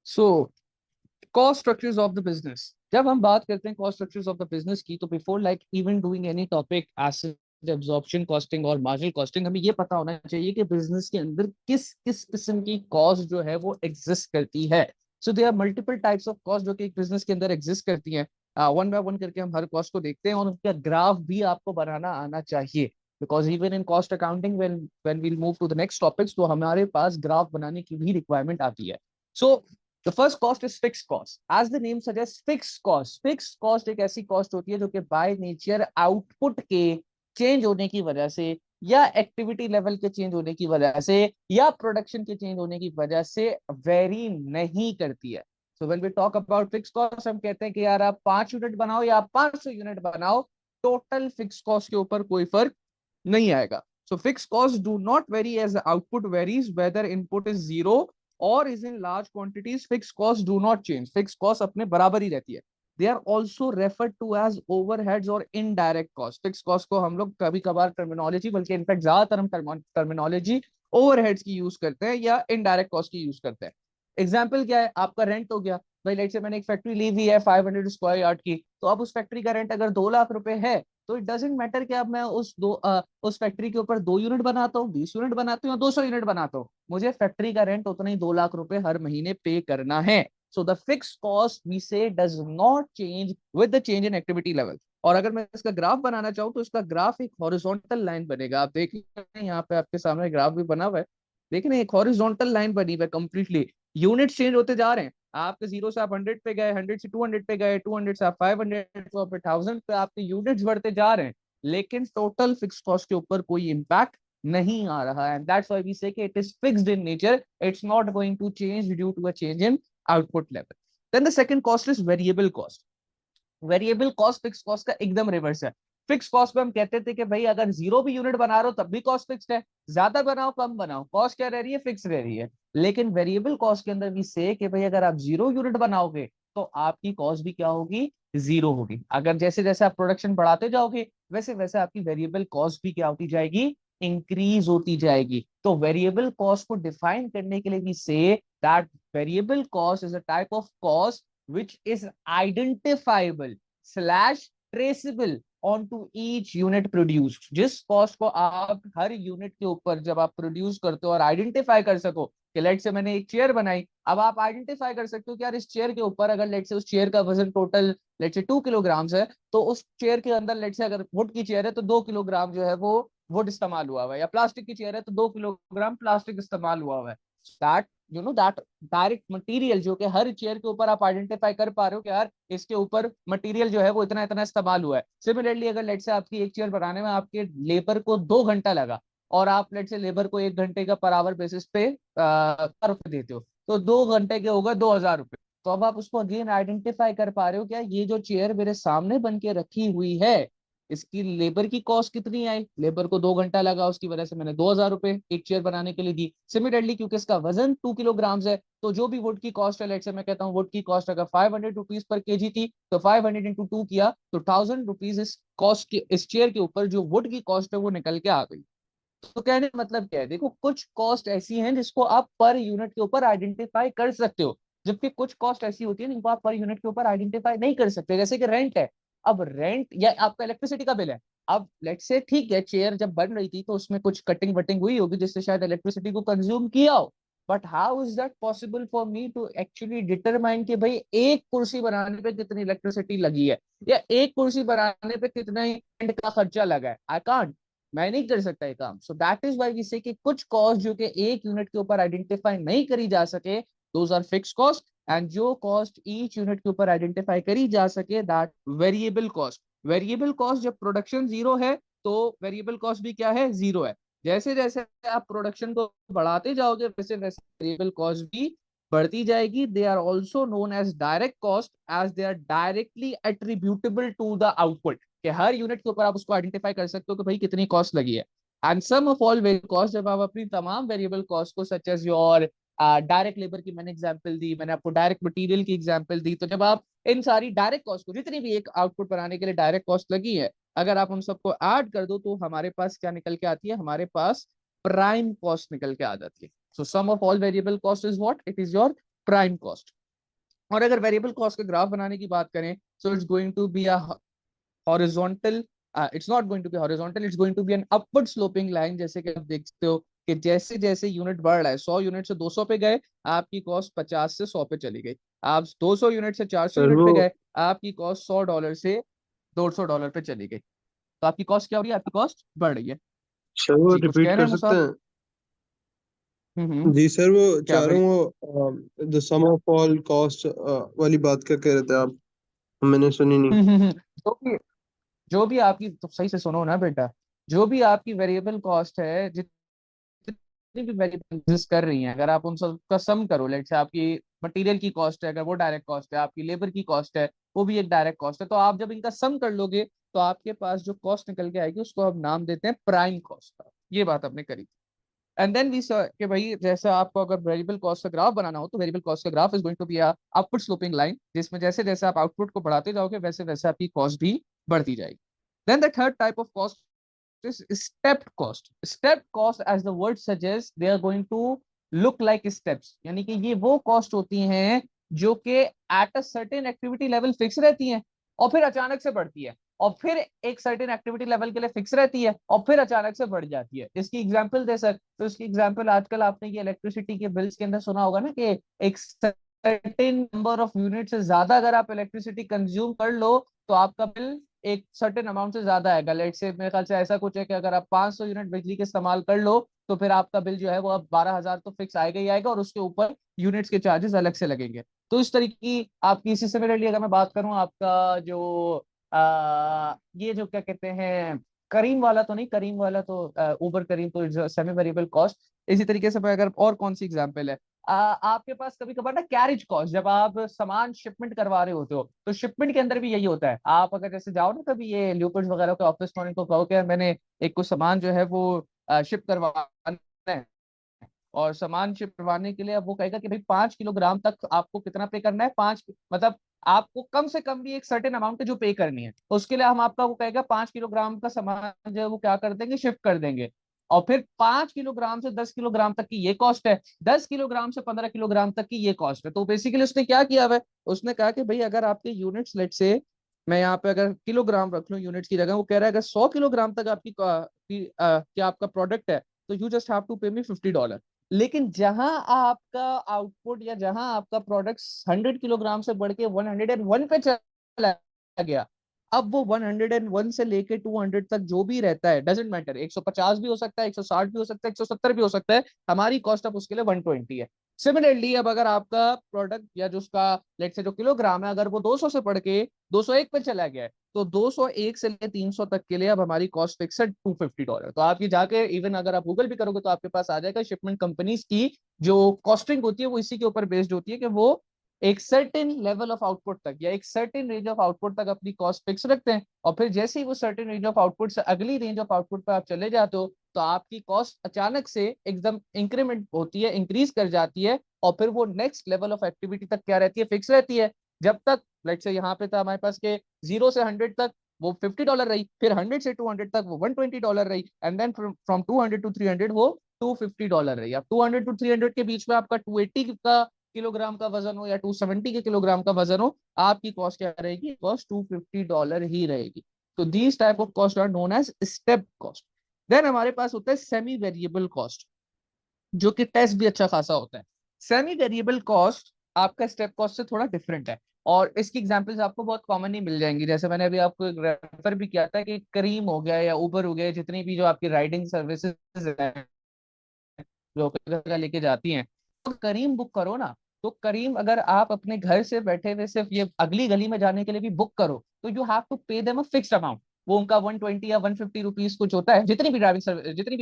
So cost structures of the business, जब हम बात करते हैं cost structures of the business की, तो before like even doing any topic asset absorption costing और मार्जिनल कॉस्टिंग, हमें ये पता होना चाहिए कि बिजनेस के अंदर किस किस किस्म की कॉस्ट जो है वो एग्जिस्ट करती है। So there are multiple types of cost जो कि एक बिजनेस के अंदर एग्जिस्ट करती हैं। वन बाय वन करके हम हर कॉस्ट को देखते हैं और उनका ग्राफ भी आपको बनाना आना चाहिए, because even in cost accounting when we'll move to the next topics, तो हमारे पास ग्राफ बनाने की भी रिक्वायरमेंट आती है। सो The first cost is fixed cost. As the name suggests, fixed cost. Fixed cost एक ऐसी cost होती है जो कि by nature output के change होने की वजह से, या एक्टिविटी लेवल के चेंज होने की वजह से, या प्रोडक्शन के चेंज होने की वजह से वेरी नहीं करती है। So when we talk about fix cost, हम कहते हैं कि यार आप 5 यूनिट बनाओ या आप 500 यूनिट बनाओ, टोटल फिक्स कॉस्ट के ऊपर कोई फर्क नहीं आएगा। So fix cost do not vary as output varies, whether input is zero और is in large quantities, fix cost do not change, fix cost अपने बराबर ही रहती है। They are also referred to as overheads और indirect cost. Fix cost को हम लोग कभी कभार टर्मिनोलॉजी, बल्कि इनफैक्ट ज्यादातर हम टर्मिनोलॉजी ओवरहेड्स की यूज करते हैं या इनडायरेक्ट कॉस्ट की यूज करते हैं। एग्जाम्पल क्या है, आपका रेंट हो गया भाई, लेट से मैंने एक फैक्ट्री ली हुई है 500 स्क्वायर यार्ड की, तो अब उस फैक्ट्री का रेंट अगर 2 लाख रुपए है, तो इट डजेंट मैटर कि अब मैं उस फैक्ट्री के ऊपर 2 यूनिट बनाता हूँ, 20 यूनिट बनाता हूँ या 200 यूनिट बनाता हूँ, मुझे फैक्ट्री का रेंट उतना ही 2 लाख रुपए हर महीने पे करना है। So the fix cost we say does not change with the change in activity level. और अगर मैं इसका ग्राफ बनाना चाहूँ तो इसका ग्राफ एक हॉरिजॉन्टल लाइन बनेगा। आप देख रहे हैं यहाँ पे आपके सामने ग्राफ भी बना हुआ है, देखिए एक हॉरिजॉन्टल लाइन बनी हुई है कंप्लीटली। यूनिट चेंज होते जा रहे हैं, आपके जीरो से आप 100 पे गए, 100 से 200 पे गए, 200 से आप 500 पे 1000 पे, आपके यूनिट्स बढ़ते जा रहे हैं, लेकिन टोटल फिक्स कॉस्ट के ऊपर कोई इंपैक्ट नहीं आ रहा है। दैट्स व्हाई वी से कि it is fixed in nature, it's not going to change due to a change in output level. Then the second cost is variable cost. Variable cost fix cost का एकदम reverse है। Fix cost में हम कहते थे कि भाई अगर जीरो भी यूनिट बना रहे हो तब भी कॉस्ट फिक्स है, ज्यादा बनाओ कम बनाओ कॉस्ट क्या रह रही है, फिक्स रह रही है। लेकिन वेरिएबल कॉस्ट के अंदर भी से कि भाई अगर आप 0 यूनिट बनाओगे तो आपकी कॉस्ट भी क्या होगी, जीरो होगी। अगर जैसे जैसे आप प्रोडक्शन बढ़ाते जाओगे वैसे वैसे आपकी वेरिएबल कॉस्ट भी क्या होती जाएगी, इंक्रीज होती जाएगी। तो वेरिएबल कॉस्ट को डिफाइन करने के लिए भी say that variable cost is a type of cost which is identifiable slash traceable onto each unit produced। जिस कॉस्ट को आप हर यूनिट के ऊपर जब आप प्रोड्यूस करते हो और आइडेंटिफाई कर सको कि लेट से मैंने एक चेयर बनाई, अब आप आइडेंटिफाई कर सकते हो कि यार इस चेयर के ऊपर अगर लेट से उस चेयर का वजन टोटल लेट से 2 किलोग्राम है, तो उस चेयर के अंदर लेट से अगर वुड की चेयर है तो 2 किलोग्राम जो है वो वुड इस्तेमाल हुआ हुआ है, या प्लास्टिक की चेयर है तो 2 किलोग्राम प्लास्टिक इस्तेमाल हुआ हुआ है। दैट दैट डायरेक्ट मटेरियल जो कि हर चेयर के ऊपर आप आइडेंटिफाई कर पा रहे हो कि यार इसके ऊपर मटेरियल जो है वो इतना इतना इस्तेमाल हुआ है। सिमिलरली अगर लेट से आपकी एक चेयर बनाने में आपके लेबर को 2 घंटा लगा और आप लेट से लेबर को 1 घंटे का पर आवर बेसिस पे पर रुपए देते हो, तो 2 घंटे के होगा 2000 रुपए। तो अब आप उसको अगेन आइडेंटिफाई कर पा रहे हो क्या, ये जो चेयर मेरे सामने बन के रखी हुई है इसकी लेबर की कॉस्ट कितनी आई, लेबर को 2 घंटा लगा उसकी वजह से मैंने 2000 रुपए एक चेयर बनाने के लिए दी। सिमिलरली क्योंकि इसका वजन 2 किलोग्राम है, तो जो भी वुड की कॉस्ट है, लेट से मैं कहता हूँ वुड की कॉस्ट अगर 500 रुपीज पर केजी थी, तो 500 × 2 किया तो 1000 रुपीज इस कॉस्ट के इस चेयर के ऊपर जो वुड की कॉस्ट है वो निकल के आ गई। तो कहने का मतलब क्या है, देखो कुछ कॉस्ट ऐसी हैं जिसको आप पर यूनिट के ऊपर आइडेंटिफाई कर सकते हो, जबकि कुछ कॉस्ट ऐसी होती है जिनको आप पर यूनिट के ऊपर आइडेंटिफाई नहीं कर सकते, जैसे कि रेंट है। अब रेंट या आपका इलेक्ट्रिसिटी का बिल है, अब लेट से ठीक है चेयर जब बन रही थी तो उसमें कुछ कटिंग वटिंग हुई होगी जिससे शायद इलेक्ट्रिसिटी को कंज्यूम किया हो, but how is that possible for me to actually determine कि भाई एक कुर्सी बनाने पे कितनी इलेक्ट्रिसिटी लगी है या एक कुर्सी बनाने पे कितना ही रेंट का खर्चा लगा है, आई कांट, मैं नहीं कर सकता ये काम। So that is why we say कि कुछ कॉस्ट जो कि एक यूनिट के ऊपर आइडेंटिफाई नहीं करी जा सके, those are fix cost, and जो कॉस्ट ईच यूनिट के ऊपर आइडेंटिफाई करी जा सके that variable cost. Variable cost जब प्रोडक्शन जीरो है तो वेरिएबल कॉस्ट भी क्या है, जीरो है। जैसे जैसे आप प्रोडक्शन को बढ़ाते जाओगे वैसे वैसे वेरिएबल कॉस्ट भी बढ़ती जाएगी। They are also known as direct cost as they are directly attributable to the output, कि हर यूनिट के ऊपर आप उसको आइडेंटिफाई कर सकते हो कि भाई कितनी कॉस्ट लगी है। And sum of all variable cost, जब आप अपनी तमाम वेरिएबल कॉस्ट को such as your direct labour की मैंने एग्जांपल दी, मैंने आपको डायरेक्ट मटेरियल की एग्जांपल दी, तो जब आप इन सारी डायरेक्ट कॉस्ट को, जितनी भी एक आउटपुट बनाने के लिए डायरेक्ट कॉस्ट लगी है, अगर आप उन सबको ऐड कर दो तो हमारे पास क्या निकल के आती है, हमारे पास प्राइम कॉस्ट निकल के आ जाती है। So sum of all variable cost is what, it is your prime cost. और अगर वेरिएबल कॉस्ट का ग्राफ बनाने की बात करें, so it's going to be a horizontal, it's not going to be horizontal, it's going to be an upward sloping line. जैसे कि आप देखते हो कि जैसे जैसे यूनिट बढ़ रहा है, 100 यूनिट से 200 पे गए, आपकी कॉस्ट 50 से 100 पे चली गई। आप 200 यूनिट से 400 सर यूनिट वो पे गए, आपकी कॉस्ट $100 से $150 पे चली गई। तो आपकी कॉस्ट क्या हो रही है? आपकी कॉस्ट बढ़ रही है। सर वो जी, कुछ रिपीट कह रहे कर हैं सकते मुसाफ? हैं? हम्म। जी सर, वो क्या चाह रहा भाई? हूँ वो the sum of all cost वाली बात क्या कह रहे थे आप? मैंने सुनी नहीं। जो भी जो भी आपकी, तो सही से सुनो ना बेटा, जो भी आपकी वेरिएबल कॉस्ट है, जितनी भी वेरिएबल एग्जिस्ट कर रही हैं, अगर आप उन सबका सम करो, लेट से आपकी मटेरियल की कॉस्ट है, अगर वो डायरेक्ट कॉस्ट है, आपकी लेबर की कॉस्ट है, वो भी एक डायरेक्ट कॉस्ट है, तो आप जब इनका सम कर लोगे, तो आपके पास जो कॉस्ट निकल के आएगी उसको हम नाम देते हैं प्राइम कॉस्ट। ये बात आपने करी। एंड देन वी कि भाई जैसे आपको अगर वेरिएबल कॉस्ट का ग्राफ बनाना हो, तो वेरिएबल कॉस्ट का graph is going to be upward sloping line, जिसमें जैसे जैसे आप आउटपुट को बढ़ाते जाओगे, वैसे वैसे आपकी कॉस्ट भी बढ़ती जाएगी। Then the third type of cost is stepped cost. Stepped cost, as the word suggests, they are going to look like steps, यानी कि ये वो कॉस्ट होती हैं जो कि at a certain activity level fix रहती हैं, और फिर अचानक से बढ़ती है, और फिर एक सर्टेन एक्टिविटी लेवल के लिए फिक्स रहती है, और फिर अचानक से बढ़ जाती है। इसकी एग्जांपल दे सर, तो इसकी एग्जांपल आजकल आपने ये इलेक्ट्रिसिटी के बिल्स के अंदर सुना होगा ना, कि एक सर्टेन नंबर ऑफ यूनिट से ज्यादा अगर आप इलेक्ट्रिसिटी कंज्यूम कर लो, तो आपका बिल एक सर्टेन अमाउंट से ज्यादा आएगा। लेट से मेरे ख्याल से ऐसा कुछ है कि अगर आप 500 यूनिट बिजली के इस्तेमाल कर लो, तो फिर आपका बिल जो है वो अब 12,000 तो फिक्स आएगा ही आएगा, और उसके ऊपर यूनिट्स के चार्जेस अलग से लगेंगे। तो इस तरीके की आपकी, इसी सिमिलरली अगर मैं बात करूं, आपका जो ये जो क्या कहते हैं, करीम वाला तो नहीं, करीम वाला तो ऊबर करीम तो सेमी वेरिएबल कॉस्ट। इसी तरीके से अगर और कौन सी एग्जांपल है, आपके पास कभी कभार ना कैरिज कॉस्ट, जब आप सामान शिपमेंट करवा रहे होते हो, तो शिपमेंट के अंदर भी यही होता है। आप अगर जैसे जाओ ना कभी ये ल्यूपर्स वगैरह के ऑफिस में, तो कहो कि मैंने एक कुछ सामान जो है वो शिप करवाना है, और सामान शिप करवाने के लिए अब वो कहेगा कि भाई 5 किलोग्राम तक आपको कितना पे करना है, पांच मतलब आपको कम से कम भी एक सर्टेन अमाउंट जो पे करनी है, तो उसके लिए हम आपका वो कहेगा 5 किलोग्राम का सामान जो है वो क्या कर देंगे, शिफ्ट कर देंगे। और फिर 5 किलोग्राम से 10 किलोग्राम तक की ये कॉस्ट है, 10 किलोग्राम से 15 किलोग्राम तक की ये कॉस्ट है। तो बेसिकली उसने क्या किया है, उसने कहा कि भाई अगर आपके यूनिट्स, लेट से मैं यहाँ पे अगर किलोग्राम रख लूँ यूनिट्स की जगह, वो कह रहा है अगर 100 किलोग्राम तक आपकी क्या आपका प्रोडक्ट है, तो यू जस्ट हैव टू पे मी $50। लेकिन जहां आपका आउटपुट या जहां आपका प्रोडक्ट 100 किलोग्राम से बढ़ के 101 पे चला गया, अब वो 101 से लेके 200 तक जो भी रहता है, डजेंट मैटर, 150 भी हो सकता है, 160 भी हो सकता है, 170 भी हो सकता है, हमारी कॉस्ट अब उसके लिए 120 है। सिमिलरली अब अगर आपका प्रोडक्ट या जो उसका लेट से जो किलोग्राम है, अगर वो 200 से बढ़ के 201 पे चला गया है, तो 201 से लेकर 300 तक के लिए अब हमारी कॉस्ट फिक्स है $250। तो आप ये जाके इवन अगर आप गूगल भी करोगे, तो आपके पास आ जाएगा शिपमेंट कंपनीज की जो कॉस्टिंग होती है, वो इसी के ऊपर बेस्ड होती है कि वो एक सर्टेन लेवल ऑफ आउटपुट तक या एक सर्टेन रेंज ऑफ आउटपुट तक अपनी कॉस्ट फिक्स रखते हैं, और फिर जैसे ही वो सर्टेन रेंज ऑफ आउटपुट से अगली रेंज ऑफ आउटपुट पर आप चले जाते हो, तो आपकी कॉस्ट अचानक से एकदम इंक्रीमेंट होती है, इंक्रीज कर जाती है, और फिर वो नेक्स्ट लेवल ऑफ एक्टिविटी तक क्या रहती है, फिक्स रहती है। जब तक लेट से यहाँ पे था हमारे पास के 0 से 100 तक वो $50 रही, फिर 100 से 200 तक वो $120 रही, एंड देन फ्रॉम 200 to 300 वो $250 रही। अब 200 to 300 के बीच में आपका 280 का किलोग्राम का वजन हो या 270 के किलोग्राम का वजन हो, आपकी कॉस्ट क्या रहेगी, कॉस्ट $250 ही रहेगी। तो these type of cost are known as step cost. Then हमारे पास होता है सेमी वेरिएबल कॉस्ट, जो कि टेस्ट भी अच्छा खासा होता है। सेमी वेरिएबल कॉस्ट आपका स्टेप कॉस्ट से थोड़ा डिफरेंट है, और इसकी एग्जांपल्स आपको बहुत कॉमन ही मिल जाएंगी। जैसे मैंने अभी आपको रेफर भी किया था कि करीम हो गया या उबर हो गया, जितनी भी जो आपकी राइडिंग सर्विसेज है जो लेके जाती हैं, तो करीम बुक करो ना, तो करीम अगर आप अपने घर से बैठे हुए सिर्फ ये अगली गली में जाने के लिए भी बुक करो, तो you have to pay them a fixed amount. वो उनका 120 या 150 रुपीज कुछ होता है, जितनी भी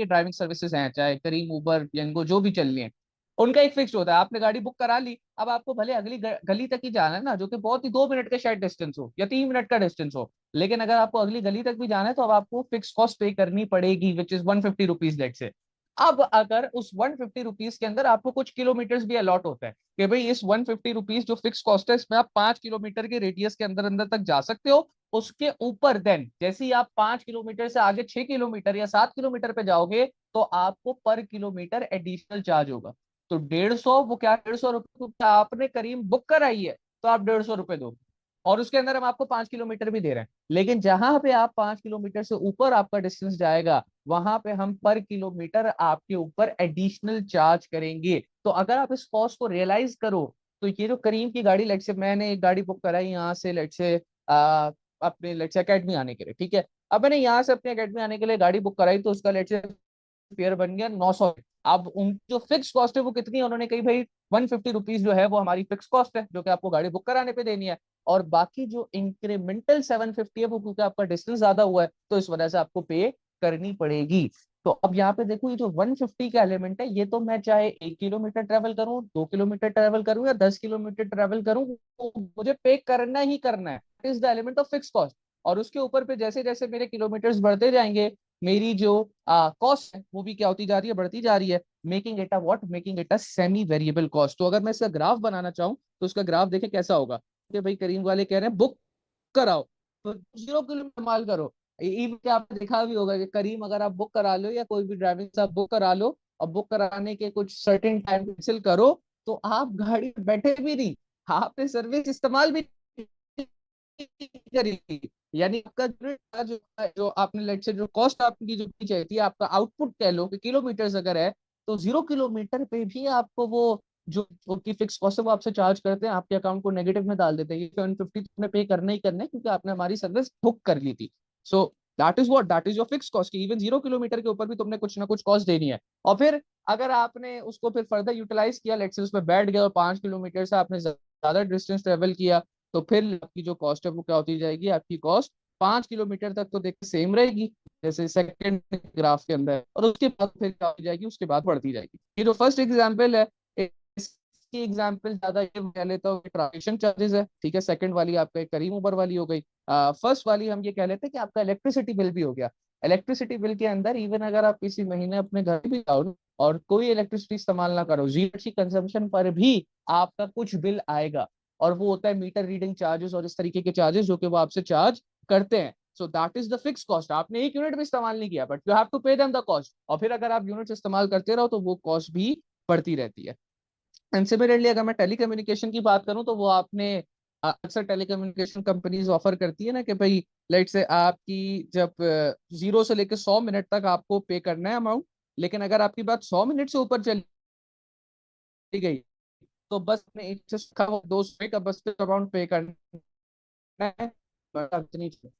ड्राइविंग सर्विसेज हैं, चाहे करीम उबर यंगो जो भी चल रही है, उनका एक फिक्स्ड होता है। आपने गाड़ी बुक करा ली, अब आपको भले अगली गली तक ही जाना है ना, जो कि बहुत ही 2 मिनट का शायद डिस्टेंस हो या 3 मिनट का डिस्टेंस हो, लेकिन अगर आपको अगली गली तक भी जाना है, तो अब आपको फिक्स कॉस्ट पे करनी पड़ेगी, विच इज 150 रुपीज लेट से। अब अगर उस 150 रुपीज के अंदर आपको कुछ किलोमीटर्स भी अलॉट होता है कि भाई इस 150 रुपीज जो फिक्स कॉस्ट है, इसमें आप 5 किलोमीटर के रेडियस के अंदर अंदर तक जा सकते हो, उसके ऊपर देन जैसे ही आप 5 किलोमीटर से आगे 6 किलोमीटर या 7 किलोमीटर पे जाओगे, तो आपको पर किलोमीटर एडिशनल चार्ज होगा। तो 150, वो क्या 150 रुपये आपने करीब बुक कराई है, तो आप 150 रुपए दो, और उसके अंदर हम आपको 5 किलोमीटर भी दे रहे हैं। लेकिन जहां पे आप 5 किलोमीटर से ऊपर आपका डिस्टेंस जाएगा, वहां पे हम पर किलोमीटर आपके ऊपर एडिशनल चार्ज करेंगे। तो अगर आप इस कॉस्ट को रियलाइज करो, तो ये जो करीम की गाड़ी, लेट से मैंने एक गाड़ी बुक कराई यहाँ से, लेट से अपने लेट से अकेडमी आने के लिए, ठीक है। अब मैंने यहाँ से अपने अकेडमी आने के लिए गाड़ी बुक कराई, तो उसका लेट से फेयर बन गया 900। अब उन जो फिक्स कॉस्ट है वो कितनी है, उन्होंने कही भाई 150 रुपीज जो है वो हमारी फिक्स कॉस्ट है, जो कि आपको गाड़ी बुक कराने पे देनी है। और बाकी जो इंक्रीमेंटल 750 है वो क्योंकि आपका डिस्टेंस ज्यादा हुआ है, तो इस वजह से आपको पे करनी पड़ेगी। तो अब यहाँ पे देखो, ये जो 150 का एलिमेंट है, ये तो मैं चाहे 1 किलोमीटर ट्रेवल करूं, 2 किलोमीटर ट्रेवल करूं या 10 किलोमीटर ट्रेवल करूं, तो मुझे पे करना ही करना है। Is the element of fix cost. और उसके ऊपर पे जैसे जैसे मेरे किलोमीटर्स बढ़ते जाएंगे, मेरी जो कॉस्ट है वो भी क्या होती जा रही है, बढ़ती जा रही है। Making it a what, making it a semi variable cost. तो अगर मैं इसका ग्राफ बनाना चाहूँ, तो उसका ग्राफ देखे कैसा होगा, कि भाई करीम वाले कह रहे हैं बुक कराओ, तो 0 किलोमीटर माल करो। इवन क्या आपने देखा भी होगा कि करीम अगर आप बुक करा लो, या कोई भी ड्राइविंग से आप बुक करा लो, और बुक कराने के कुछ सर्टेन टाइम कैंसिल करो, तो आप गाड़ी में बैठे भी नहीं, आपने सर्विस इस्तेमाल भी नहीं करी। यानी आपका जो आपने लेट से जो कॉस्ट आपकी जो की चाहिए थी, आपका आउटपुट कह लो कि किलोमीटर्स अगर है, तो 0 किलोमीटर पे भी आपको वो जो उनकी फिक्स कॉस्ट है वो आपसे चार्ज करते हैं, आपके अकाउंट को नेगेटिव में डाल देते हैं। ये 750 तुमने पे करना ही करना है, क्योंकि आपने हमारी सर्विस बुक कर ली थी। सो that is your fix cost. Even 0 kilometre के ऊपर भी तुमने कुछ ना कुछ कॉस्ट देनी है। और फिर अगर आपने उसको फिर फर्दर यूटिलाइज किया, लेट्स से उसमें बैठ गया और 5 किलोमीटर से आपने ज्यादा डिस्टेंस ट्रेवल किया, तो फिर आपकी जो कॉस्ट है वो क्या होती जाएगी, आपकी कॉस्ट 5 किलोमीटर तक तो देखिए सेम रहेगी, जैसे सेकंड ग्राफ के अंदर, और उसके बाद फिर क्या हो जाएगी, उसके बाद बढ़ती जाएगी। ये जो फर्स्ट एग्जांपल है, इसकी एग्जांपल ज्यादा ये कह लेता हूँ ट्रांजेक्शन चार्जेस है, ठीक है। सेकंड वाली आपका एक करीम उबर वाली हो गई। फर्स्ट वाली हम ये कह लेते हैं कि आपका इलेक्ट्रिसिटी बिल भी हो गया। इलेक्ट्रिसिटी बिल के अंदर इवन अगर आप किसी महीने अपने घर भी जाओ और कोई इलेक्ट्रिसिटी इस्तेमाल ना करो, जीरो की कंजम्पशन पर भी आपका कुछ बिल आएगा, और वो होता है मीटर रीडिंग चार्जेस और इस तरीके के चार्जेस जो कि वो आपसे चार्ज करते हैं। So that is the fix cost. आपने एक यूनिट भी इस्तेमाल नहीं किया, but you have to pay them the cost. और फिर अगर आप यूनिट्स इस्तेमाल करते रहो, तो वो कॉस्ट भी बढ़ती रहती है। एंड सिमिलरली अगर मैं टेलीकम्युनिकेशन की बात करूं, तो वो आपने अक्सर टेलीकम्युनिकेशन कंपनीज ऑफर करती है ना, कि भाई लेट से आपकी जब 0 से लेकर 100 मिनट तक आपको पे करना है अमाउंट, लेकिन अगर आपकी बात 100 मिनट से ऊपर चली गई, तो बस अपने एक से 200 का बस अमाउंट पे करना है, बस आप इतनी। तो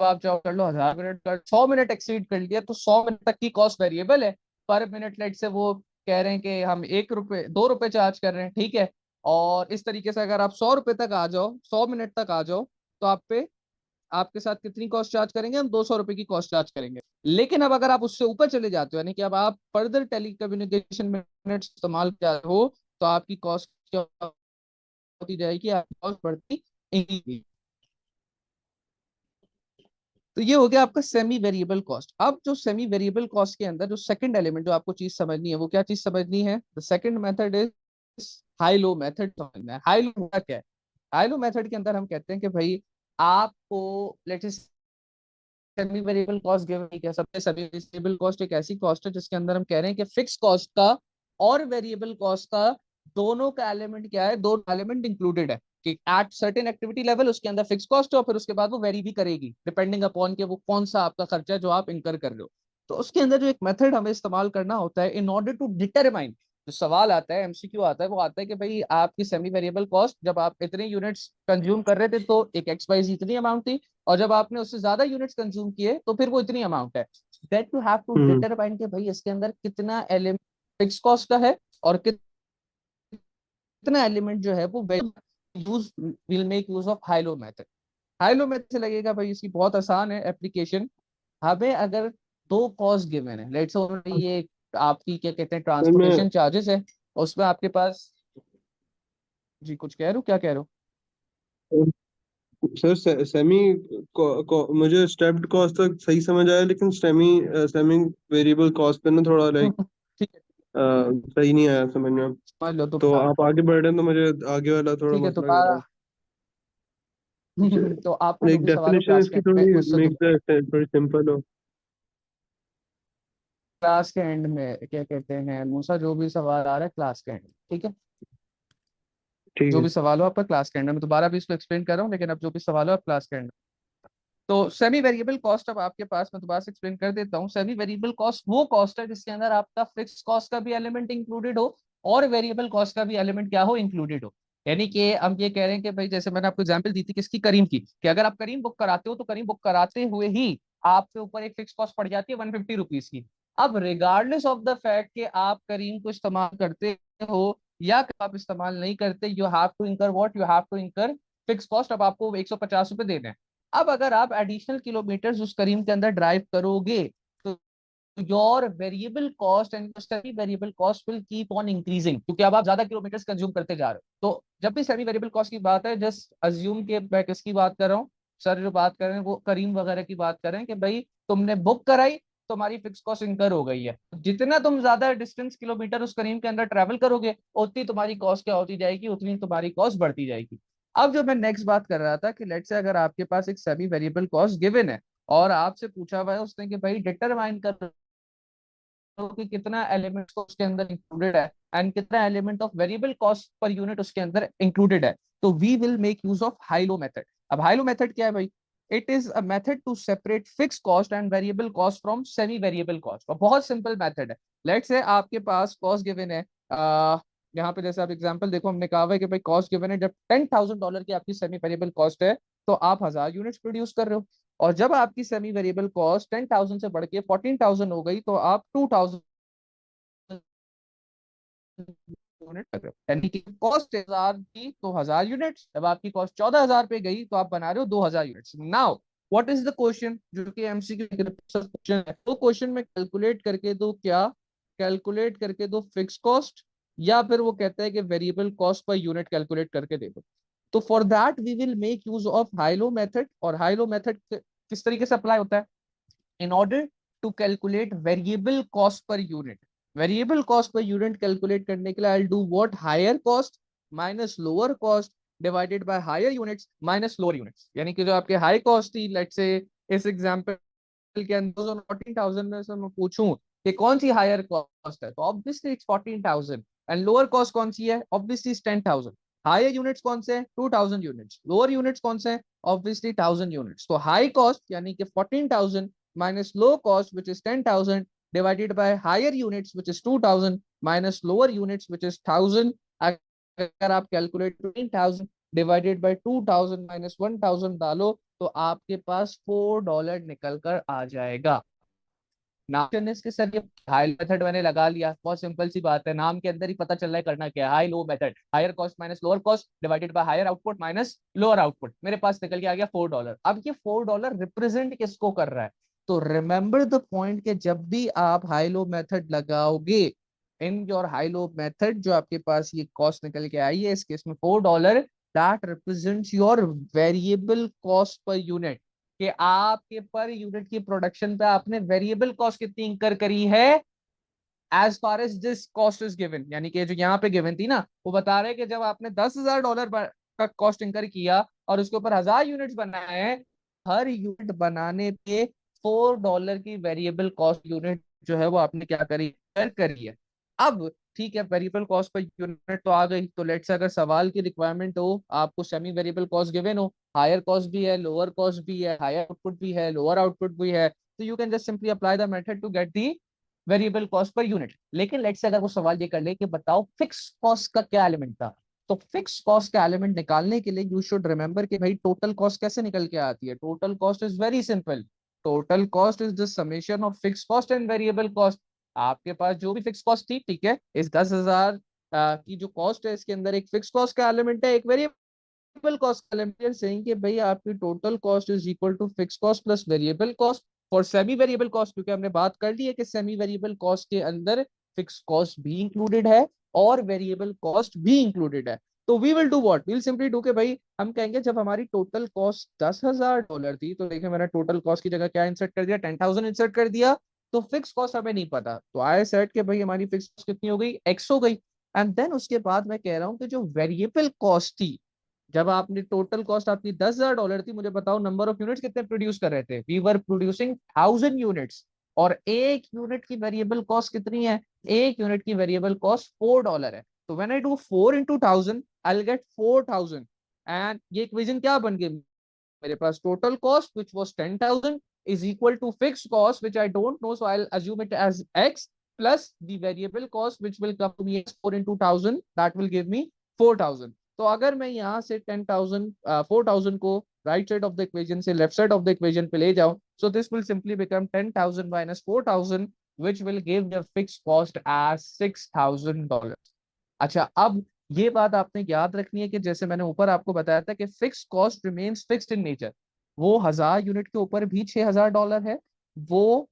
आप चाहो कर लो 1000 मिनट कर, 100 मिनट एक्सीड कर लिया, तो 100 मिनट तक की कॉस्ट वेरिएबल है। पर मिनट लेट से वो कह रहे हैं कि हम 1 रुपए 2 रुपए चार्ज कर रहे हैं, ठीक है। और इस तरीके से अगर आप 100 रुपए तक आ जाओ, 100 मिनट तक आ जाओ, तो आप पे आपके साथ कितनी कॉस्ट चार्ज करेंगे, हम 200 रुपए की कॉस्ट चार्ज करेंगे। लेकिन अब अगर आप उससे ऊपर चले जाते हो, यानी कि अब आप फर्दर टेली कम्युनिकेशन मिनट इस्तेमाल कर रहे हो, तो आपकी कॉस्ट क्या होती जाएगी, आपकी कॉस्ट बढ़ती। तो ये हो गया आपका सेमी वेरिएबल कॉस्ट। अब जो सेमी वेरिएबल कॉस्ट के अंदर जो सेकंड एलिमेंट जो आपको चीज समझनी है, वो क्या चीज समझनी है, the second method is high low method समझना है। हाई लो क्या है? हाई लो मेथड के अंदर हम कहते हैं कि भाई आपको latest semi variable cost given है। सबसे सेमी वेरिएबल कॉस्ट एक ऐसी कॉस्ट है जिसके अंदर हम कह रहे हैं कि फिक्स कॉस्ट का और वेरिएबल कॉस्ट का दोनों का एलिमेंट क्या है, दोनों एलिमेंट इंक्लूडेड है। कि एट सर्टेन एक्टिविटी लेवल उसके अंदर फिक्स कॉस्ट है, और फिर उसके बाद वो वेरी भी करेगी डिपेंडिंग अपॉन के वो कौन सा आपका खर्चा है जो आप इंकर कर रहे हो। तो उसके अंदर जो एक मेथड हमें इस्तेमाल करना होता है इन ऑर्डर टू डिटरमाइन, जो सवाल आता है एमसीक्यू आता है, वो आता है कि भाई आपकी सेमी वेरिएबल कॉस्ट जब आप इतने यूनिट्स कंज्यूम कर रहे थे तो एक एक्स वाई जी इतनी अमाउंट थी, और जब आपने उससे ज्यादा यूनिट्स कंज्यूम किए तो फिर वो इतनी अमाउंट है। That you have to hmm determine के भाई इसके अंदर कितना एलिमेंट फिक्स कॉस्ट का है, और कितना एलिमेंट जो है वो use will make use of high-low method. High-low method से लगेगा भाई इसकी बहुत आसान है एप्लीकेशन। हमें अगर दो कॉस्ट गिवन है, लेट्स से ये आपकी क्या कहते हैं सर मैं ट्रांसपोर्टेशन चार्जेस है, उसमें आपके पास, जी कुछ कह रहे हो, क्या कह रहे हो? सर सेमी मुझे स्टेप्ड कॉस्ट तक सही समझ आया, लेकिन सेमी सेमी वेरिएबल कॉस्ट पे ना थोड़ा लाइक ठीक है, सही नहीं आया समझ में। समझ लो तो तो बता आप देता हूँ। आगे बढ़ रहे हैं तो मुझे आगे वाला थोड़ा ठीक है, तो मसला कर रहा है। तो आपको जो एक भी सवाल हो डेफिनेशन क्लास के इसकी एंड में थोड़ी मुझसे मेक दोबारा, थोड़ी सिंपल हो। क्लास के एंड में क्या कहते हैं मूसा, जो भी सवाल आ रहा है क्लास के एंड, ठीक है। ठीक जो है। भी सवाल हो आपका क्लास के अंदर, मैं दोबारा भी इसको एक्सप्लेन कर रहा हूँ, लेकिन अब जो भी सवाल हो आप क्लास के अंदर। तो सेमी वेरिएबल कॉस्ट अब आपके पास, मैं दोबारा से एक्सप्लेन कर देता हूँ। सेमी वेरिएबल कॉस्ट वो कॉस्ट है जिसके अंदर आपका फिक्स कॉस्ट का भी एलिमेंट इंक्लूडेड हो और वेरिएबल कॉस्ट का भी एलिमेंट क्या हो, इंक्लूडेड हो। यानी कि हम ये कह रहे हैं कि भाई, जैसे मैंने आपको एग्जांपल दी थी किसकी, करीम की, कि अगर आप करीम बुक कराते हो तो करीम बुक कराते हुए ही आपके ऊपर एक फिक्स कॉस्ट पड़ जाती है 150 रुपीज की। अब रिगार्डलेस ऑफ द फैक्ट कि आप करीम को इस्तेमाल करते हो या आप इस्तेमाल नहीं करते, यू हैव टू इंकर व्हाट, यू हैव टू इंकर फिक्स कॉस्ट। अब आपको 150 रुपये देने हैं। अब अगर आप एडिशनल किलोमीटर्स उस करीम के अंदर ड्राइव करोगे तो your variable cost and semi variable cost will keep on increasing, क्योंकि अब आप ज्यादा किलोमीटर्स कंज्यूम करते जा रहे हो। तो जब भी सेमी वेरिएबल कॉस्ट की बात है, जस्ट अज्यूम के मैं किसकी बात कर रहा हूँ, सर जो बात कर रहे हैं वो करीम वगैरह की बात कर रहे हैं कि भाई तुमने बुक कराई, तुम्हारी फिक्स कॉस्ट इंकर हो गई है। जितना तुम ज्यादा डिस्टेंस किलोमीटर उस करीम के अंदर ट्रेवल करोगे, उतनी तुम्हारी कॉस्ट क्या होती जाएगी, उतनी तुम्हारी कॉस्ट बढ़ती जाएगी। अब जो मैं नेक्स्ट बात कर रहा था कि लेट्स से अगर आपके पास एक सेमी वेरिएबल कॉस्ट गिवन है और आपसे पूछा हुआ है उसने कि भाई डिटरमाइन कर कि कितना एलिमेंट उसके अंदर इंक्लूडेड है एंड कितना element of variable cost per unit उसके अंदर इंक्लूडेड है, तो we will make use of high low method. अब हाई लो मेथड क्या है भाई? It is a method to separate fix cost and variable cost from semi variable cost. और बहुत सिंपल मेथड है। लेट्स से आपके पास कॉस्ट गिवन है, यहाँ पे जैसे आप एग्जांपल देखो, हमने कहा हुआ है कि भाई कॉस्ट गिवन है, जब $10,000 की आपकी सेमी वेरिएबल कॉस्ट है तो आप 1000 यूनिट्स प्रोड्यूस कर रहे हो। और जब आपकी सेमी वेरिएबल कॉस्ट 10,000 से बढ़ के 14,000 हो गई तो आप 2,000 यूनिट कर रहे हो। यानी कि कॉस्ट 1000 की तो 1000 यूनिट्स, जब आपकी कॉस्ट 14,000 पे गई तो आप बना रहे हो 2000 units. Now what is the question, जो कि एमसीक्यू क्वेश्चन है, तो क्वेश्चन में कैलकुलेट करके दो क्या, कैलकुलेट करके दो फिक्स कॉस्ट, या फिर वो कहता है कि variable cost per unit calculate करके दे दो। तो for that we will make use of high low method. और हाई लो मेथड किस तरीके से अप्लाई होता है? in order to calculate variable cost per unit, variable cost per unit calculate करने के लिए I do what, higher cost minus lower cost divided by higher units minus lower units. यानी कि जो आपके हाई कॉस्ट थी, लेट्स से इस example के अंदर 14,000 में से मैं पूछूं कि कौन सी हायर कॉस्ट है, तो obviously it's 14,000। And lower cost कौन सी है? ऑब्वियसली 10,000। हायर यूनिट्स कौन से हैं? 2,000 यूनिट्स। लोअर यूनिट्स कौन से हैं? Obviously 1,000 units. तो हाई कॉस्ट यानी कि 14,000 minus low cost which is 10,000 divided by higher units which is 2000 minus lower units which is 1000। अगर आप कैलकुलेट 20,000 डिवाइडेड बाय 2000 माइनस 1000 डालो तो आपके पास $4 निकल कर आ जाएगा। नाम इसके सर ये हाई मेथड मैंने लगा लिया, बहुत सिंपल सी बात है, नाम के अंदर ही पता चल रहा है करना क्या है। High low method, higher cost minus lower cost divided by higher output minus lower output, मेरे पास निकल के आ गया $4। अब ये $4 रिप्रेजेंट किसको कर रहा है? तो रिमेंबर द पॉइंट कि जब भी आप हाई लो मेथड लगाओगे, in your high low method जो आपके पास ये कॉस्ट निकल के आई है इस केस में $4, that represents your variable cost per unit, कि आपके पर यूनिट की प्रोडक्शन पे आपने वेरिएबल कॉस्ट कितनी इंकर करी है as far as this cost is given. यानी कि जो यहाँ पे गिवन थी ना, वो बता रहे हैं कि जब आपने $10,000 का कॉस्ट इंकर किया और उसके ऊपर 1000 यूनिट्स बनाए हैं, हर यूनिट बनाने पे $4 की वेरिएबल कॉस्ट यूनिट जो है वो आपने क्या करी, incur करी है। अब ठीक है, वेरिएबल कॉस्ट पर यूनिट तो आ गई, तो लेट्स अगर सवाल की रिक्वायरमेंट हो, आपको सेमी वेरिएबल कॉस्ट गिवन हो, हायर कॉस्ट भी है, लोअर कॉस्ट भी है, हायर आउटपुट भी है, लोअर आउटपुट भी है, तो you can just simply apply the method to get the variable cost per unit. लेकिन लेट्स से अगर वो सवाल ये कर ले कि बताओ फिक्स कॉस्ट का क्या एलिमेंट था, तो फिक्स कॉस्ट का एलिमेंट निकालने के लिए यू शुड रिमेंबर कि भाई टोटल कॉस्ट कैसे निकल के आती है। Total cost is very simple, total cost is the summation of fix cost and variable cost. आपके पास जो भी फिक्स कॉस्ट थी, ठीक है, इस 10,000 की जो कॉस्ट है इसके अंदर एक फिक्स कॉस्ट का एलिमेंट है, एक वेरिएबल कॉस्ट का एलिमेंट, सेइंग कि भाई आपकी total cost is equal to fix cost plus variable cost. For semi variable cost, क्योंकि हमने बात कर ली है कि सेमी वेरिएबल कॉस्ट के अंदर फिक्स कॉस्ट भी इंक्लूडेड है और वेरिएबल कॉस्ट भी इंक्लूडेड है, तो we will do what, we will simply do के भाई हम कहेंगे जब हमारी टोटल कॉस्ट $10,000 थी, तो देखिए मैंने टोटल कॉस्ट की जगह क्या इंसर्ट कर दिया, 10,000 इंसर्ट कर दिया। तो फिक्स कॉस्ट हमें नहीं पता, तो आई सेट के भाई हमारी फिक्स कॉस्ट कितनी हो गई, X हो गई। एंड देन उसके बाद मैं कह रहा हूँ कि जो वेरिएबल कॉस्ट थी, जब आपने टोटल कॉस्ट आपकी $10,000 थी, मुझे बताओ नंबर ऑफ यूनिट्स कितने प्रोड्यूस कर रहे थे, वी वर प्रोड्यूसिंग 1000 यूनिट्स। और एक यूनिट की वेरिएबल कॉस्ट कितनी है? एक यूनिट की वेरिएबल कॉस्ट $4 है। तो when I do 4 into 1000, I will get 4000 and ये इक्वेशन क्या बन गई मेरे पास, total cost which was 10,000 is equal to fixed cost which I don't know, so I'll assume it as x plus the variable cost which will come to me as 4 into 1000, that will give me 4000. तो अगर मैं यहाँ से 10,000 4000 को right side of the equation से left side of the equation पे ले जाऊं, so this will simply become 10,000 minus 4,000 which will give the fixed cost as $6,000. अच्छा, अब ये बात आपने याद रखनी है कि जैसे मैंने ऊपर आपको बताया था कि fix cost remains fixed in nature, वो 1000 यूनिट के ऊपर भी $6,000 है, वो